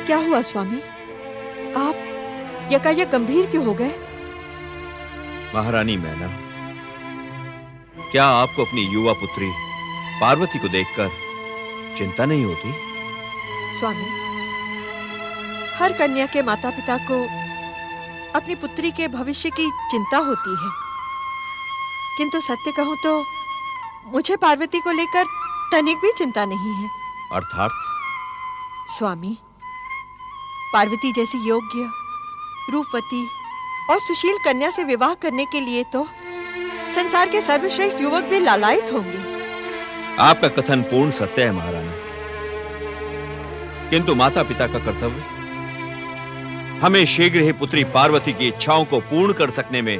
क्या हुआ स्वामी? आप यकायक गंभीर क्यों हो गए? महारानी मैना, क्या आपको अपनी युवा पुत्री पार्वती को देखकर चिंता नहीं होती? स्वामी, हर कन्या के माता पिता को अपनी पुत्री के भविष्य की चिंता होती है, किंतु सत्य कहूं तो मुझे पार्वती को लेकर तनिक भी चिंता नहीं है। अर्थात? स्वामी, पार्वती जैसी योग्य, रूपवती और सुशील कन्या से विवाह करने के लिए तो संसार के सर्वश्रेष्ठ युवक भी लालायित होंगे। आपका कथन पूर्ण सत्य है महारानी, किंतु माता पिता का कर्तव्य हमें शीघ्र ही पुत्री पार्वती की इच्छाओं को पूर्ण कर सकने में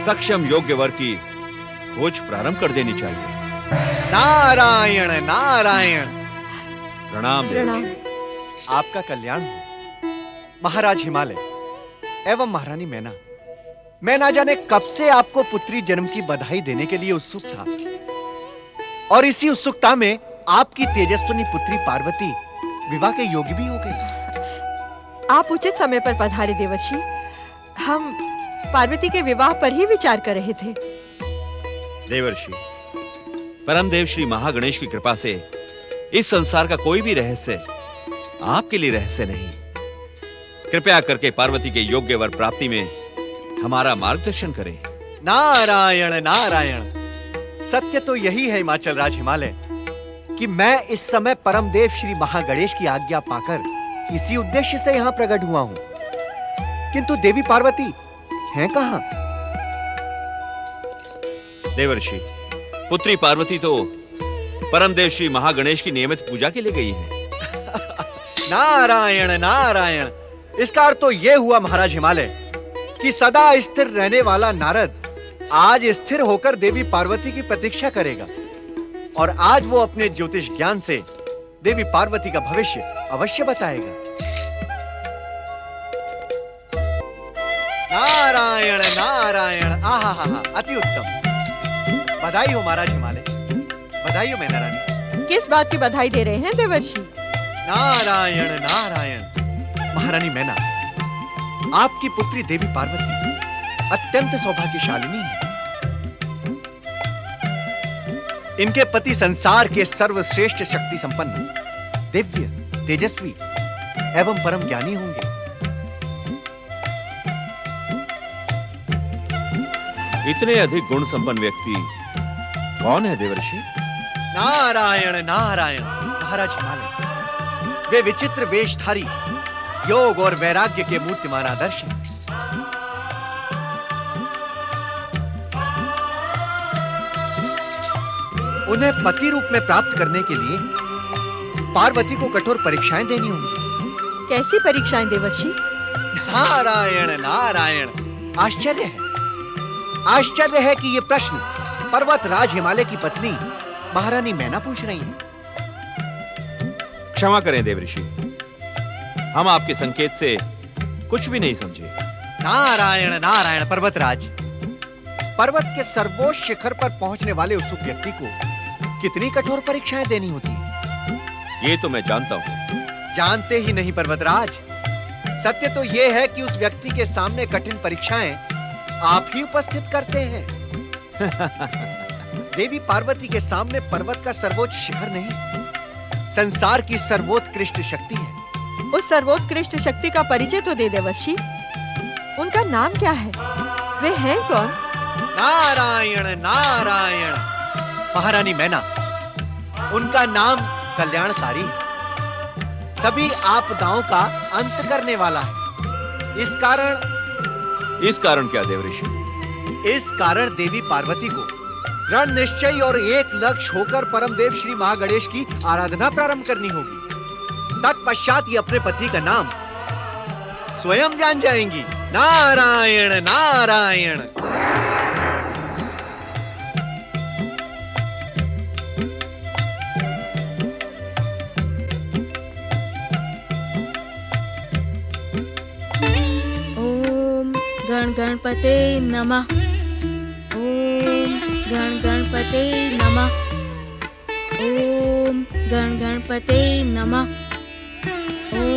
सक्षम योग्य वर की खोज प्रारंभ कर देनी चाहिए। नारायण नारायण। प्रणाम प्रणाम। आपका कल्याण हो महाराज हिमालय एवं महारानी मैना। मैं ना जाने कब से आपको पुत्री जन्म की बधाई देने के लिए उत्सुक था, और इसी उत्सुकता में आपकी तेजस्विनी पुत्री पार्वती विवाह के योग्य भी हो गई। आप उचित समय पर पधारे देवर्षि। हम पार्वती के विवाह पर ही विचार कर रहे थे। देवर्षि, परमदेव श्री महागणेश की कृपा से इस संसार का कोई भी रहस्य आपके लिए रहस्य नहीं। कृपया करके पार्वती के योग्य वर प्राप्ति में हमारा मार्गदर्शन करें। नारायण नारायण। सत्य तो यही है हिमाचल राज हिमालय कि मैं इस समय परमदेव श्री महागणेश की आज्ञा पाकर इसी उद्देश्य से यहां प्रकट हुआ हूं, किंतु देवी पार्वती हैं कहां? देवर्षि, पुत्री पार्वती तो परमदेव श्री महागणेश की नियमित पूजा के लिए गई है। नारायण नारायण। इसका अर्थ तो यह हुआ महाराज हिमालय कि सदा स्थिर रहने वाला नारद आज स्थिर होकर देवी पार्वती की प्रतीक्षा करेगा, और आज वो अपने ज्योतिष ज्ञान से देवी पार्वती का भविष्य अवश्य बताएगा। नारायण नारायण। आहा, अति उत्तम। बधाई हो महाराज हिमालय, बधाई हो मैना रानी। किस बात की बधाई दे रहे हैं देवर्षि? नारायण नारायण। महारानी मैना, आपकी पुत्री देवी पार्वती अत्यंत सौभाग्यशालिनी है। इनके पति संसार के सर्वश्रेष्ठ शक्ति संपन्न, दिव्य, तेजस्वी एवं परम ज्ञानी होंगे। इतने अधिक गुण संपन्न व्यक्ति कौन है देवर्षि? नारायण नारायण। महाराज हिमालय, वे विचित्र वेशधारी, योग और वैराग्य के मूर्तिमान आदर्श हैं। उन्हें पति रूप में प्राप्त करने के लिए पार्वती को कठोर परीक्षाएं देनी होंगी। कैसी परीक्षाएं देवर्षि? नारायण नारायण। आश्चर्य है, आश्चर्य है कि ये प्रश्न पर्वत राज हिमालय की पत्नी महारानी मैना पूछ रही हैं। क्षमा करें देवर्षि, हम आपके संकेत से कुछ भी नहीं समझे। नारायण नारायण। पर्वतराज, पर्वत के सर्वोच्च शिखर पर पहुंचने वाले उस व्यक्ति को कितनी कठोर परीक्षाएं देनी होती है? ये तो मैं जानता हूं। जानते ही नहीं पर्वतराज, सत्य तो यह है कि उस व्यक्ति के सामने कठिन परीक्षाएं आप ही उपस्थित करते हैं। देवी पार्वती के सामने पर्वत का सर्वोच्च शिखर नहीं, संसार की सर्वोत्कृष्ट शक्ति है। उस सर्वोत्कृष्ट शक्ति का परिचय तो दे देवर्षि। उनका नाम क्या है? वे हैं कौन? नारायण नारायण। महारानी मैना, उनका नाम कल्याणकारी है, सभी आपदाओं का अंत करने वाला है। इस कारण क्या देवर्षि? इस कारण देवी पार्वती को दृढ़ निश्चय और एक लक्ष्य होकर परमदेव श्री महागणेश की आराधना प्रारंभ करनी होगी। तत्पश्चात ये अपने पति का नाम स्वयं जान जाएंगी। नारायण नारायण। ओम गण गणपते नमः। ओम गण गणपते नमः। ओम गण गणपते नमः। ओम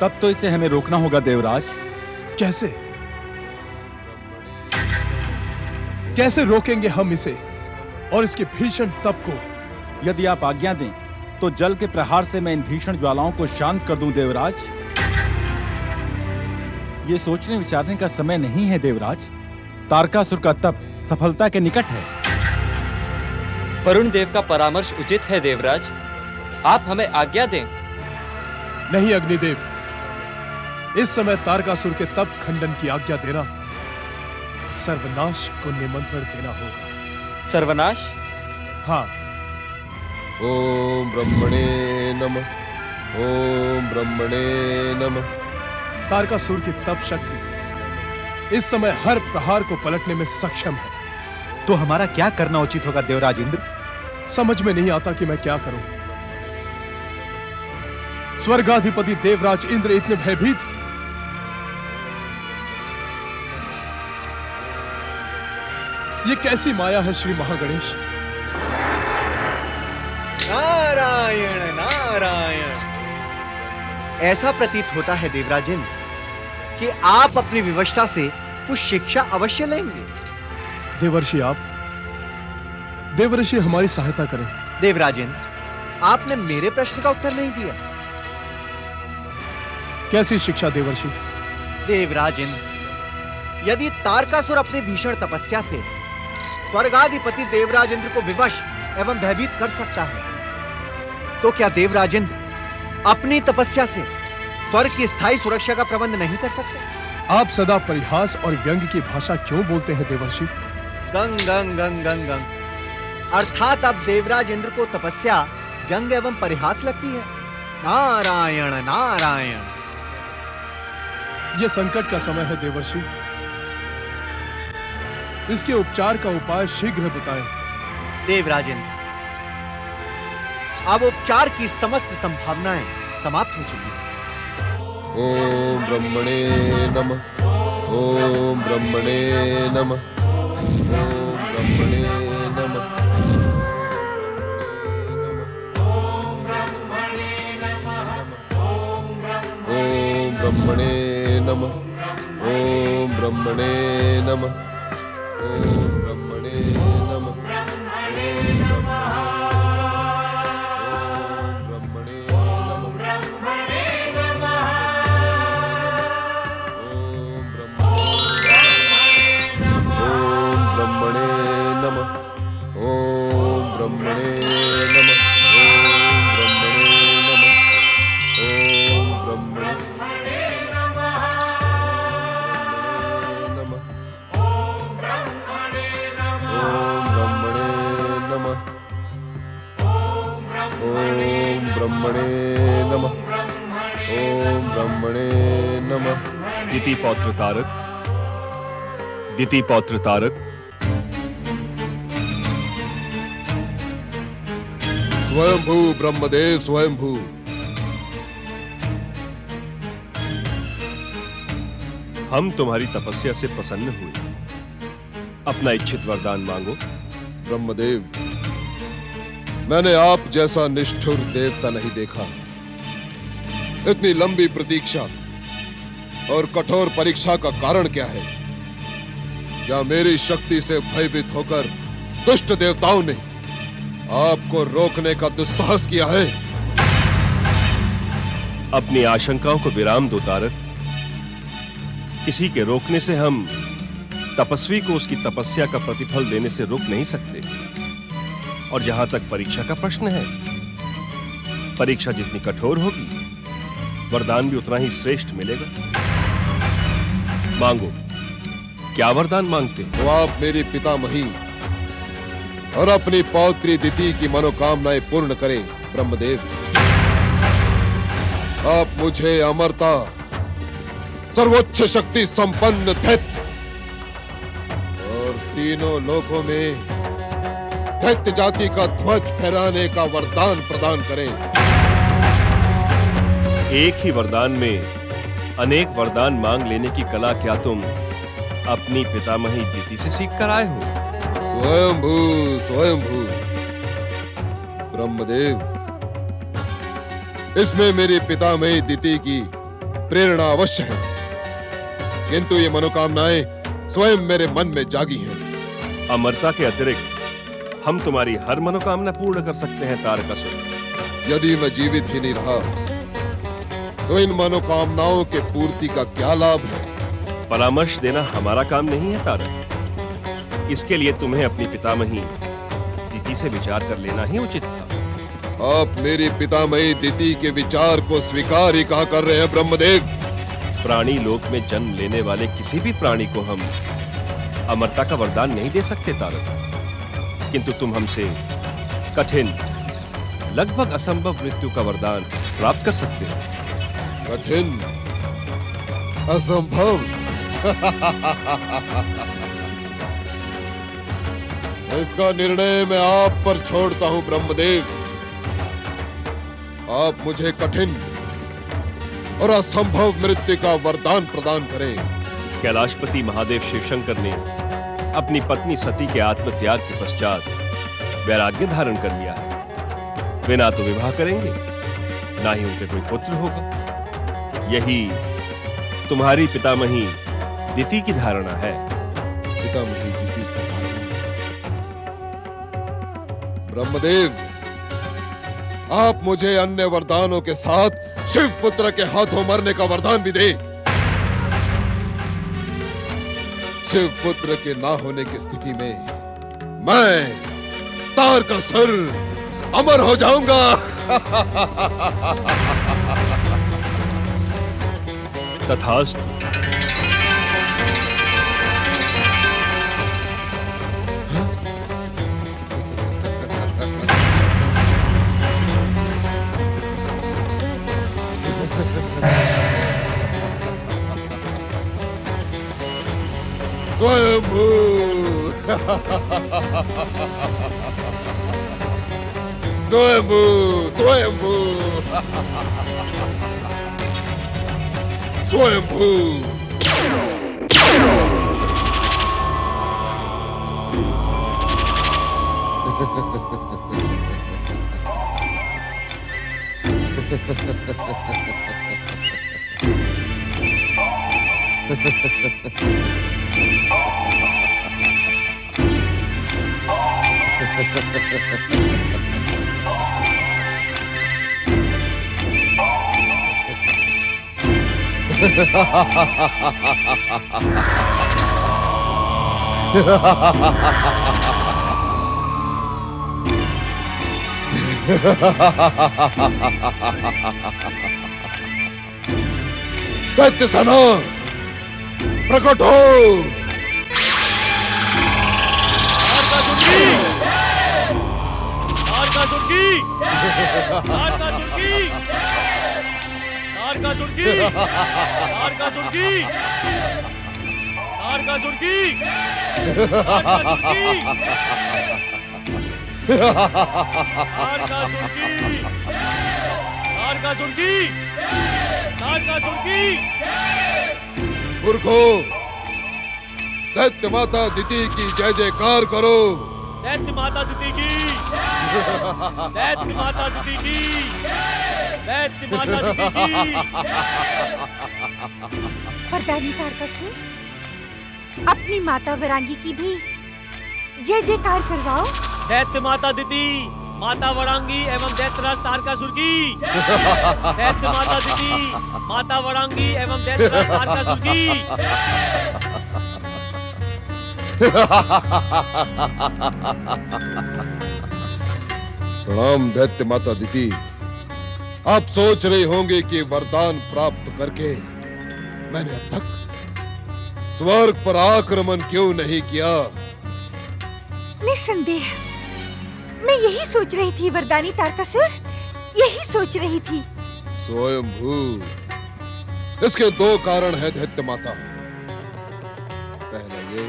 तब तो इसे हमें रोकना होगा देवराज। कैसे कैसे रोकेंगे हम इसे और इसके भीषण तप को? यदि आप आज्ञा दें तो जल के प्रहार से मैं इन भीषण ज्वालाओं को शांत कर दूं देवराज। ये सोचने विचारने का समय नहीं है देवराज। तारकासुर का तप सफलता के निकट है। वरुण देव का परामर्श उचित है देवराज, आप हमें आज्ञा दें। नहीं अग्निदेव, इस समय तारकासुर के तप खंडन की आज्ञा देना सर्वनाश को निमंत्रण देना होगा। सर्वनाश? हाँ। ओम ब्रह्मणे नमः। ओम ब्रह्मणे नमः। तारकासुर की तप शक्ति इस समय हर प्रहार को पलटने में सक्षम है। तो हमारा क्या करना उचित होगा देवराज इंद्र? समझ में नहीं आता कि मैं क्या करूं। स्वर्गाधिपति देवराज इंद्र इतने भयभीत। ये कैसी माया है श्री महागणेश? नारायण नारायण। ऐसा प्रतीत होता है देवराज इंद्र कि आप अपनी विवशता से कुछ शिक्षा अवश्य लेंगे। देवर्षि हमारी सहायता करें। देवराज इंद्र, आपने मेरे प्रश्न का उत्तर नहीं दिया। कैसी शिक्षा देवर्षि? देवराज इंद्र, यदि तारकासुर अपनी भीषण तपस्या से स्वर्गाधिपति देवराज इंद्र को विवश एवं भयभीत कर सकता है, तो क्या देवराज इंद्र अपनी तपस्या से स्वर्ग की स्थायी सुरक्षा का प्रबंध नहीं कर सकते? आप सदा परिहास और व्यंग की भाषा क्यों बोलते हैं देवर्षि? गंग गंग गंग गंग गंग। अर्थात अब देवराज इंद्र को तपस्या व्यंग एवं परिहास लगती है। नारायण नारायण। यह संकट का समय है देवर्षि। इसके उपचार का उपाय शीघ्र बताएं। देवराज इंद्र, अब उपचार की समस्त संभावनाएं समाप्त हो चुकी हैं। ओम ब्रह्मणे नमः। ओम ब्रह्मणे नमः। ओम ब्रह्मणे नमः। ओम ब्रह्मणे नमः। ओम ब्रह्मणे नमः। ओम ब्रह्मणे नमः। ओम ब्रह्मणे नमः। दिति पौत्र तारक, दिति पौत्र तारक। स्वयंभू ब्रह्मदेव स्वयंभू। हम तुम्हारी तपस्या से प्रसन्न हुए। अपना इच्छित वरदान मांगो। ब्रह्मदेव, मैंने आप जैसा निष्ठुर देवता नहीं देखा। इतनी लंबी प्रतीक्षा और कठोर परीक्षा का कारण क्या है? क्या मेरी शक्ति से भयभीत होकर दुष्ट देवताओं ने आपको रोकने का दुस्साहस किया है? अपनी आशंकाओं को विराम दो तारक। किसी के रोकने से हम तपस्वी को उसकी तपस्या का प्रतिफल देने से रोक नहीं सकते। और जहां तक परीक्षा का प्रश्न है, परीक्षा जितनी कठोर होगी, वरदान भी उतना ही श्रेष्ठ मिलेगा। मांगो, क्या वरदान मांगते हो? तो आप मेरी पितामही और अपनी पौत्री दिति की मनोकामनाएं पूर्ण करें। ब्रह्मदेव, आप मुझे अमरता, सर्वोच्च शक्ति संपन्न दैत्य और तीनों लोकों में दैत्य जाति का ध्वज फहराने का वरदान प्रदान करें। एक ही वरदान में अनेक वरदान मांग लेने की कला क्या तुम अपनी पितामही दिति से सीख कर आए हो? स्वयंभू स्वयंभू। ब्रह्मदेव, इसमें मेरी पितामही दिति की प्रेरणा अवश्य है, किंतु ये मनोकामनाएं स्वयं मेरे मन में जागी हैं। अमरता के अतिरिक्त हम तुम्हारी हर मनोकामना पूर्ण कर सकते हैं तारकासुर। यदि मैं जीवित ही नहीं रहा तो इन मनोकामनाओं के पूर्ति का क्या लाभ है? परामर्श देना हमारा काम नहीं है तारक। इसके लिए तुम्हें अपनी पितामही दिति से विचार कर लेना ही उचित था। आप मेरी पितामही दिति के विचार को स्वीकार ही कहाँ कर रहे हैं ब्रह्मदेव? प्राणी लोक में जन्म लेने वाले किसी भी प्राणी को हम अमरता का वरदान नहीं दे सकते तारक, किंतु तुम हमसे कठिन, लगभग असंभव मृत्यु का वरदान प्राप्त कर सकते हो। कठिन, असंभव। इसका निर्णय मैं आप पर छोड़ता हूं ब्रह्मदेव। आप मुझे कठिन और असंभव मृत्यु का वरदान प्रदान करें। कैलाशपति महादेव शिवशंकर ने अपनी पत्नी सती के आत्मत्याग के पश्चात वैराग्य धारण कर लिया है। वे ना तो विवाह करेंगे, ना ही उनके कोई पुत्र होगा। यही तुम्हारी पितामही दिति की धारणा है। पितामही दिति की धारणा। ब्रह्मदेव, आप मुझे अन्य वरदानों के साथ शिव पुत्र के हाथों मरने का वरदान भी दे। शिव पुत्र के ना होने की स्थिति में मैं तारकासुर अमर हो जाऊंगा। तथास्तु। स्वयंभू। स्वयंभू, स्वयंभू, स्वयंभू। दैत्य सेना प्रकट हो। मूर्खो, दैत्य माता दिति की जय जयकार करो। दैत्य माता दिति की, दैत्य माता दिति की, दैत्य माता दिति की। वरदानी तारकासुर, अपनी माता वरांगी की भी जय जयकार करवाओ। दैत्य माता दिति, माता वरांगी एवं दैत्यराज तारकासुर की। दैत्य माता दिति, माता वरांगी एवं दैत्यराज तारकासुर की। प्रणाम दैत्य माता दिति। आप सोच रहे होंगे कि वरदान प्राप्त करके मैंने अब तक स्वर्ग पर आक्रमण क्यों नहीं किया? निस्संदेह मैं यही सोच रही थी वरदानी तारकासुर, यही सोच रही थी। स्वयंभू, इसके दो कारण हैं दैत्य माता। पहला ये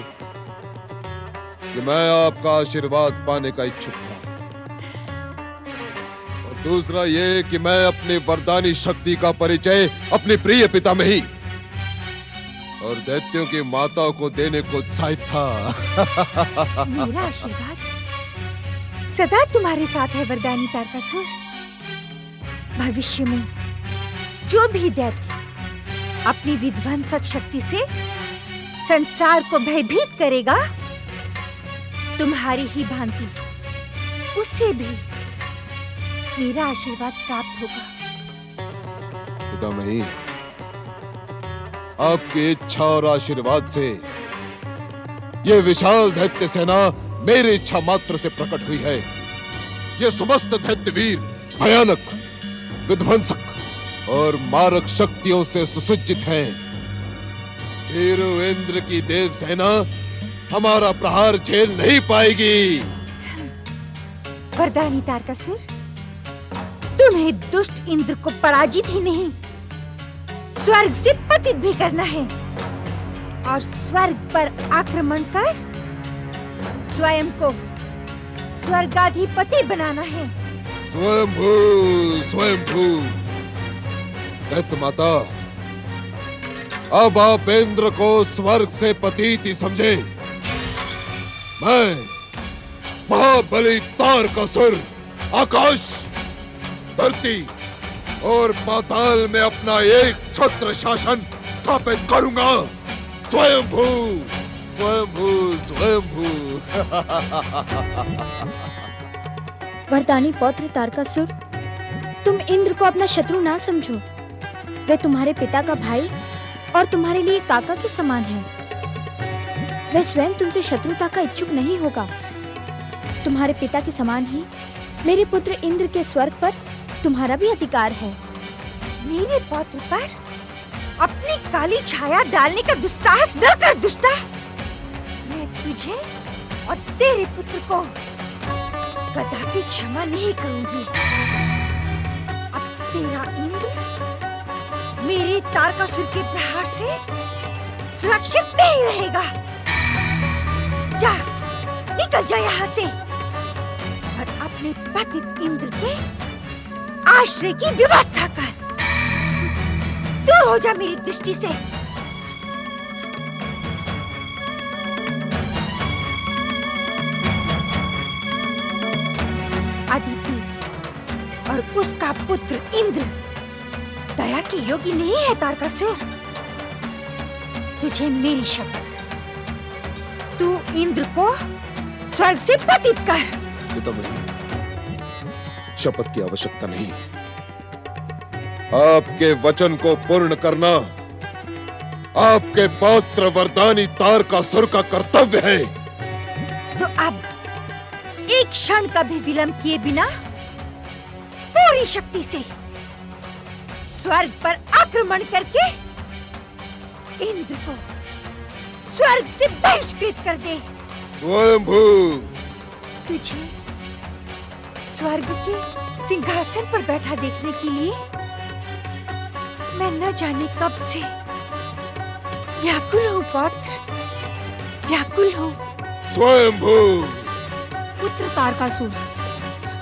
कि मैं आपका आशीर्वाद पाने का इच्छुक था, और दूसरा ये कि मैं अपनी वरदानी शक्ति का परिचय अपनी प्रिय पितामही और दैत्यों की माता को देने को उत्साहित था। मेरा आशीर्वाद सदा तुम्हारे साथ है वरदानी तारकासुर। भविष्य में जो भी दैत्य अपनी विध्वंसक शक्ति से संसार को भयभीत करेगा, तुम्हारी ही भांति उससे भी मेरा आशीर्वाद प्राप्त होगा। पितामही, आपकी इच्छा और आशीर्वाद से ये विशाल दैत्य सेना मेरी इच्छा मात्र से प्रकट हुई है। ये समस्त दैत्यवीर भयानक, विध्वंसक और मारक शक्तियों से सुसज्जित हैं। वीरू इंद्र की देव सेना हमारा प्रहार झेल नहीं पाएगी। वरदानी तारकासुर, तुम्हें दुष्ट इंद्र को पराजित ही नहीं, स्वर्ग से पतित भी करना है और स्वर्ग पर आक्रमण कर स्वयं को स्वर्गाधिपति बनाना है। स्वयंभू, स्वयंभू। दैत्य माता, अब आप इंद्र को स्वर्ग से पतित ही समझे। मैं महाबली तारकासुर आकाश, धरती और पाताल में अपना एक छत्र शासन स्थापित करूंगा। स्वयंभू, स्वयंभू, स्वयंभू। वरदानी पौत्र तारकासुर, तुम इंद्र को अपना शत्रु ना समझो। वे तुम्हारे पिता का भाई और तुम्हारे लिए काका के समान है। वह स्वयं तुमसे शत्रुता का इच्छुक नहीं होगा। तुम्हारे पिता के समान ही मेरे पुत्र इंद्र के स्वर्ग पर तुम्हारा भी अधिकार है। मेरे पौत्र पर अपनी काली छाया डालने का दुस्साहस न कर दुष्टा। मैं तुझे और तेरे पुत्र को कदापि क्षमा नहीं करूंगी। अब तेरा इंद्र मेरे तारकासुर के प्रहार से सुरक्षित नहीं रहेगा। जा, निकल जा यहाँ से और अपने पतित इंद्र के आश्रय की व्यवस्था कर। दूर हो जा मेरी दृष्टि से। अदिति और उसका पुत्र इंद्र दया के योगी नहीं है तारकासुर। तुझे मेरी शपथ, तू इंद्र को स्वर्ग से पतित कर। पितामही, शपथ की आवश्यकता नहीं। आपके वचन को पूर्ण करना आपके पौत्र वरदानी तारकासुर का कर्तव्य है। तो अब एक क्षण का भी विलंब किए बिना पूरी शक्ति से स्वर्ग पर आक्रमण करके इंद्र को स्वर्ग से बहिष्कृत कर दे। स्वयंभू, तुझे स्वर्ग के सिंहासन पर बैठा देखने के लिए मैं न जाने कब से व्याकुल हूँ पौत्र, व्याकुल हूँ। स्वयंभू। पुत्र तारकासुर,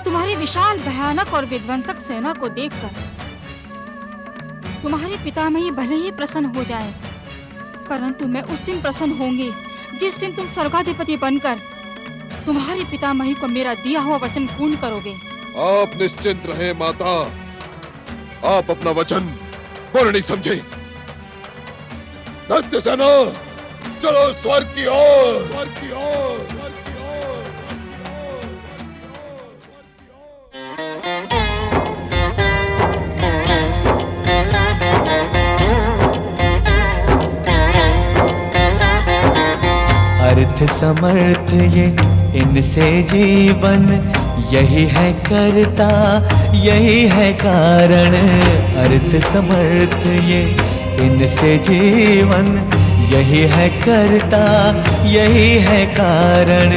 तुम्हारी विशाल, भयानक और विध्वंसक सेना को देखकर तुम्हारे पितामही भले ही प्रसन्न हो जाए, परंतु मैं उस दिन प्रसन्न होंगी जिस दिन तुम स्वर्गाधिपति बनकर तुम्हारे पितामही को मेरा दिया हुआ वचन पूर्ण करोगे। आप निश्चिंत रहें माता, आप अपना वचन पूर्ण नहीं समझे। दैत्य सेना, चलो स्वर्ग की ओर, स्वर्ग की ओर, स्वर्ग की ओर। अर्थ समर्थ ये इनसे जीवन, यही है करता, यही है कारण। अर्थ समर्थ ये इनसे जीवन, यही है करता, यही है कारण।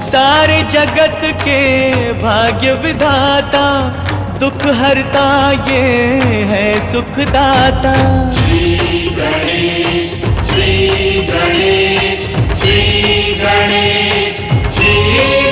सारे जगत के भाग्य विधाता, दुख हरता ये है सुखदाता। श्री गणेश, श्री गणेश, श्री गणेश, श्री